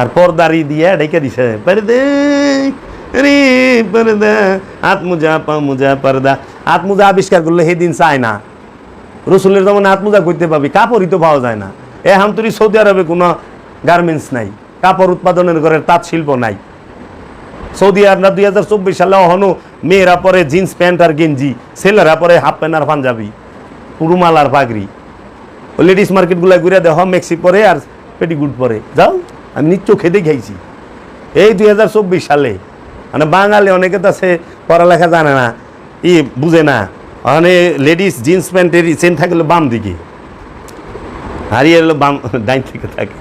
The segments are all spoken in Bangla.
আর পর্দারি দিয়ে ডেকে দিছে পর্দা রে পর্দা, হাত মোজা পা মোজা পর্দা। হাত মোজা আবিষ্কার করলে সেদিন চায় না, রসুলের যেমন হাত মোজা করতে পাবি, কাপড়ই তো পাওয়া যায় না। এখন তুই সৌদি আরবে কোনো গার্মেন্টস নাই, কাপড় উৎপাদনের ঘরের তাঁত শিল্প নাই। সৌদি আরব 2024 সালে এখনো মেয়েরা পরে জিন্স প্যান্ট আর গেঞ্জি, ছেলেরা পরে হাফ প্যান্ট আর পাঞ্জাবি, রুমাল আর পাগড়ি। লেডিস মার্কেটগুলো ঘুরে দেখো মেক্সি পরে আর পেটিকুট পরে। যাও, আমি নিজ চোখে দেখাইছি এই 2024 সালে। মানে বাঙালি অনেকে তো আছে পড়ালেখা জানে না, বুঝে না, মানে লেডিস জিন্স প্যান্টের চেন থাকলে বাম দিকে, হারিয়ে এলো বাম ডাইন দিকে থাকে।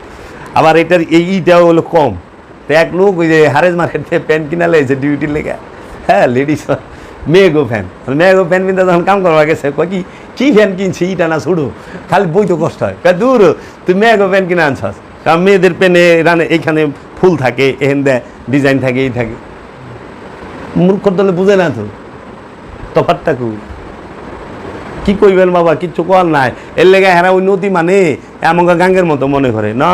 আবার এটার এইটাও হলো কম। তো এক লোক ওই যে হারেজ মার্কেট থেকে প্যান্ট কিনা লেগেছে ডিউটির লেগে, হ্যাঁ লেডিস মেয়েগো ফ্যান, মেয়েগো ফ্যান কিনতে যখন কাম করবা গেছে কী কী ফ্যান কিনছি ইটা না ছুড়ো, খালি বই তো কষ্ট হয়। দূর তুই মেয়েগো ফ্যান কিনে আনছাস, কারণ মেয়েদের প্যানে রানে এইখানে ফুল থাকে, এখান দেয় ডিজাইন থাকে, এই থাকে। মূর্খ দলে বুঝে না তো তফাৎটা কি কইবেন বাবা, কিচ্ছু করার নাই। এর লেগে হ্যাঁ ওই নদী মানে এমন গাঙ্গের মতো মনে করে না,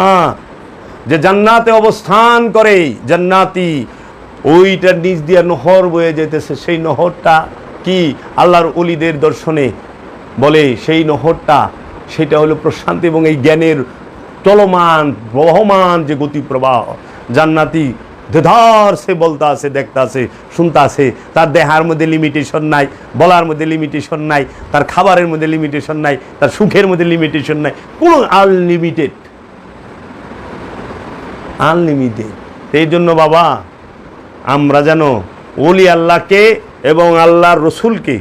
যে জান্নাতে অবস্থান করে জান্নাতি, ওইটার নিচ দিয়ে নহর বয়ে যেতেছে। সেই নহরটা কি আল্লাহর ওলিদের দর্শনে বলে, সেই নহরটা সেটা হলো প্রশান্তি এবং এই জ্ঞানের চলমান বহমান যে গতি প্রবাহ। জান্নাতি দেধার সে বলতে আছে, দেখতে আছে, শুনতে আছে। তার দেহার মধ্যে লিমিটেশন নাই, বলার মধ্যে লিমিটেশন নাই, তার খাবারের মধ্যে লিমিটেশন নাই, তার সুখের মধ্যে লিমিটেশন নাই, কোনো আনলিমিটেড আনলিমিটেড। এই জন্য বাবা আমরা যেন ওলি আল্লাহকে এবং আল্লাহর রসুলকে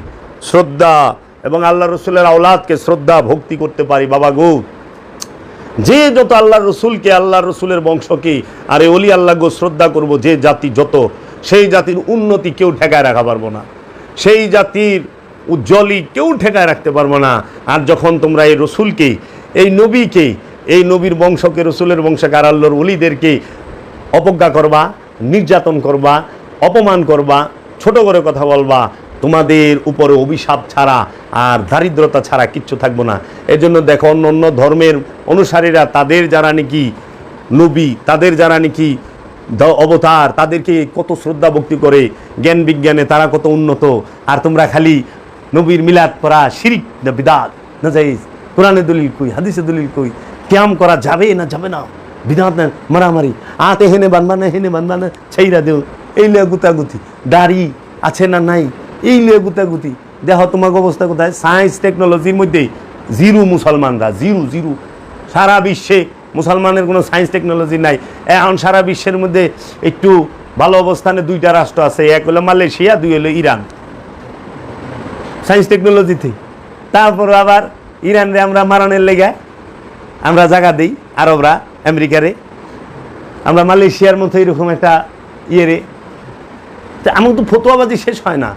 শ্রদ্ধা এবং আল্লাহ রসুলের আওলাদকে শ্রদ্ধা ভক্তি করতে পারি। বাবা গো, যে যত আল্লাহর রসুলকে, আল্লাহর রসুলের বংশকে আর এই অলি আল্লাহ গো শ্রদ্ধা করব, যে জাতি যত, সেই জাতির উন্নতি কেউ ঠেকায় রাখা পারবো না, সেই জাতির উজ্জ্বলী কেউ ঠেকায় রাখতে পারবো না। আর যখন তোমরা এই রসুলকে, এই নবীকে, এই নবীর বংশকে, রসুলের বংশকে আর আল্লাহর অলিদেরকে অবজ্ঞা করবা, নির্যাতন করবা, অপমান করবা, ছোট করে কথা বলবা, তোমাদের উপরে অভিশাপ ছাড়া আর দারিদ্রতা ছাড়া কিচ্ছু থাকবো না। এই জন্য দেখো অন্য অন্য ধর্মের অনুসারীরা তাদের যারা নাকি নবী, তাদের যারা নাকি অবতার, তাদেরকে কত শ্রদ্ধা ভক্তি করে, জ্ঞান বিজ্ঞানে তারা কত উন্নত। আর তোমরা খালি নবীর মিলাদ করা শিরিক না বিদাত না যাইজ, কোরআনে দলিল কই, হাদিসে দলিল কই, ক্যাম করা যাবে না যাবে না, বিদাত না মারামারি, আতে হেনে বানবা না হেনে বানবা না, ছাইরা দেও, এই লিয়ে গুতাগুতি, দাড়ি আছে না নাই, এই লিয়ে গুতাগুতি। দেখো তোমার অবস্থা কোথায়। সায়েন্স টেকনোলজির মধ্যে জিরো মুসলমানরা, জিরো জিরো। সারা বিশ্বে মুসলমানের কোনো সায়েন্স টেকনোলজি নাই। এখন সারা বিশ্বের মধ্যে একটু ভালো অবস্থানে দুইটা রাষ্ট্র আছে, এক হলো মালয়েশিয়া, দুই হলো ইরান সায়েন্স টেকনোলজিতে। তারপর আবার ইরানরে আমরা মারানের লেগে আমরা জায়গা দিই, আরবরা আমেরিকারে, আমরা মালয়েশিয়ার মতো এরকম একটা ইয়েরে। এমন তো ফতোয়াবাজি শেষ হয় না।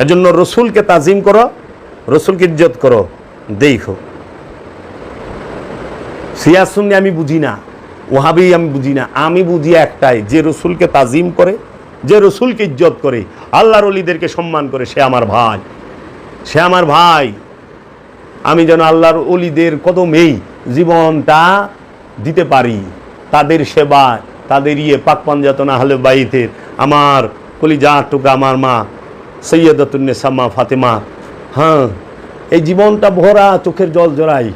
এজন্য রসুলকে তাজিম করো, রসুলকে ইজ্জত করো। দেখো শিয়া সুন্নি আমি বুঝি না, ওহাবি আমি বুঝি না, আমি বুঝি একটাই, যে রসুলকে তাজিম করে, যে রসুলকে ইজ্জত করে, আল্লাহর ওলিদেরকে সম্মান করে, সে আমার ভাই, সে আমার ভাই। আমি যেন আল্লাহর ওলিদের কদমেই জীবনটা দিতে পারি, তাদের সেবায়, তাদের পাক পাঞ্জাতন আহলে বাইতের। আমার কলিজা টুকরা আমার মা সৈয়দাতুন্নেসা মা ফাতেমা, হ্যাঁ এই জীবনটা ভরা চোখের জল জড়াই,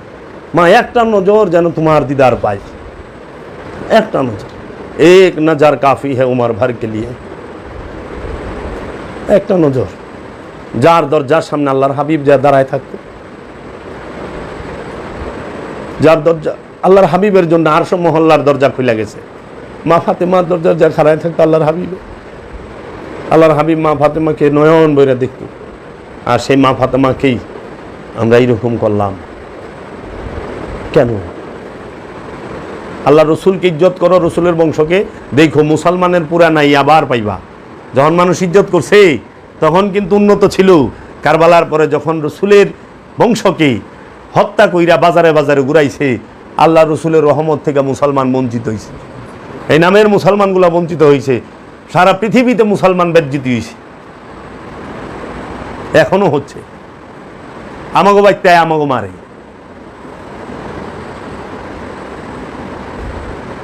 মা একটা নজর যেন তোমার দিদার পাই, একটা নজর, এক নজর কাফি হ্যাঁ উমর ভর কে লিয়ে, একটা নজর। যার দরজার সামনে আল্লাহর হাবিব যা দাঁড়ায় থাকতো, যার দরজা আল্লাহর হাবিবের জন্য আরশ মহল্লার দরজা খুলে গেছে, মা ফাতেমার দরজা যা খাড়ায় থাকতো আল্লাহর হাবিবে, আল্লাহর হাবিব মা ফাতেমাকে নয়ন বইরা দেখত। আর সেই মা ফাতেমাকেই আমরা এইরকম করলাম কেন? আল্লাহ রসুলকে ইজ্জত করো, রসুলের বংশকে দেখো। মুসলমানের পুরা নাই আবার পাইবা। যখন মানুষ ইজ্জত করছে তখন কিন্তু উন্নত ছিল। কারবালার পরে যখন রসুলের বংশকে হত্যা কইরা বাজারে বাজারে ঘুরাইছে, আল্লাহ রসুলের রহমত থেকে মুসলমান বঞ্চিত হয়েছে। এই নামের মুসলমানগুলো বঞ্চিত হয়েছে। সারা পৃথিবীতে মুসলমান বেজ্জিত হয়েছে, এখনো হচ্ছে। আমাগো বাইতায় আমাগো মারে,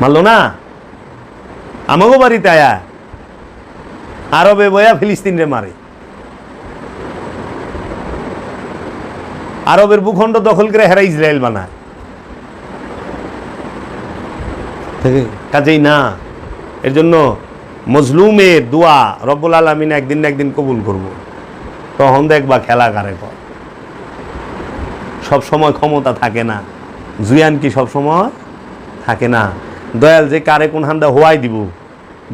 মারলো না, আমাগো বাড়িতে আয়া আরবে বয়া ফিলিস্তিনরে মারে, আরবের ভূখণ্ড দখল করে হেরা ইসরায়েল বানায়। কাজেই না, এর জন্য মজলুমের দোয়া রব্বুল আলামিন একদিন না একদিন কবুল করব। তখন দেখবা খেলা কারে কর। সব সময় ক্ষমতা থাকে না, জুয়ান কি সব সময় থাকে না। দয়াল যে কারে কোন হান্দা হওয়াই দিব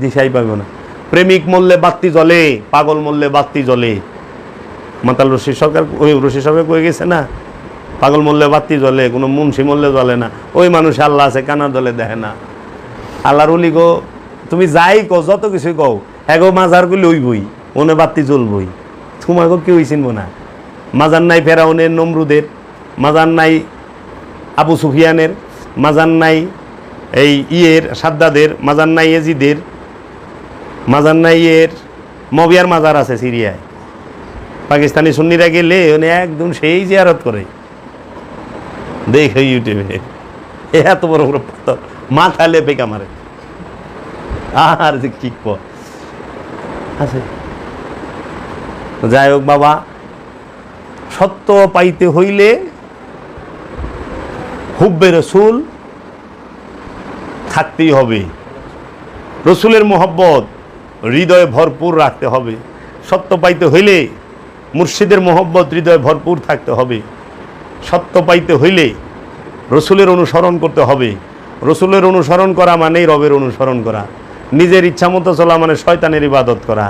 দিশাই পাইব না। প্রেমিক মরলে বাত্তি জ্বলে, পাগল মরলে বাত্তি জ্বলে। মাতাল রশি সরকার, ওই রশি সরকার কয়ে গেছে না, পাগল মরলে বাত্তি জ্বলে, কোনো মুন্সি মরলে জ্বলে না। ওই মানুষ আল্লাহ আছে, কানা দলে দেখে না। আল্লাহর ওলি গো, তুমি যাই কও, যত কিছুই কও, এগো মাজার গুলি ওইবই, ওনে বাত্তি জ্বলবই। তোমাকে কেউ চিনব না। মাজার নাই ফেরাউনের, নমরুদের, মাজার নাই আবু সুফিয়ানের, মাজার নাই এই ইয়ের সাদ্দাদের, মাজার নাই এজিদের, মাজার নাই এর মবিয়ার মাজার আছে সিরিয়ায়। পাকিস্তানি সুন্নিরা গেলে উনি একদম সেই জিয়ারত করে, দেখে ইউটিউবে এত বড় বড় পাথর মাথা লেপে কামারে। আর যে কি আছে, যাই হোক বাবা, সত্য পাইতে হইলে হুব্বে রসুল থাকতেই হবে। রসুলের মোহব্বত হৃদয়ে ভরপুর রাখতে হবে। সত্য পাইতে হইলে মুর্শিদের মোহব্বত হৃদয়ে ভরপুর থাকতে হবে। সত্য পাইতে হইলে রসুলের অনুসরণ করতে হবে। রসুলের অনুসরণ করা মানেই রবের অনুসরণ করা। নিজের ইচ্ছা মতো চলা মানে শয়তানের ইবাদত করা।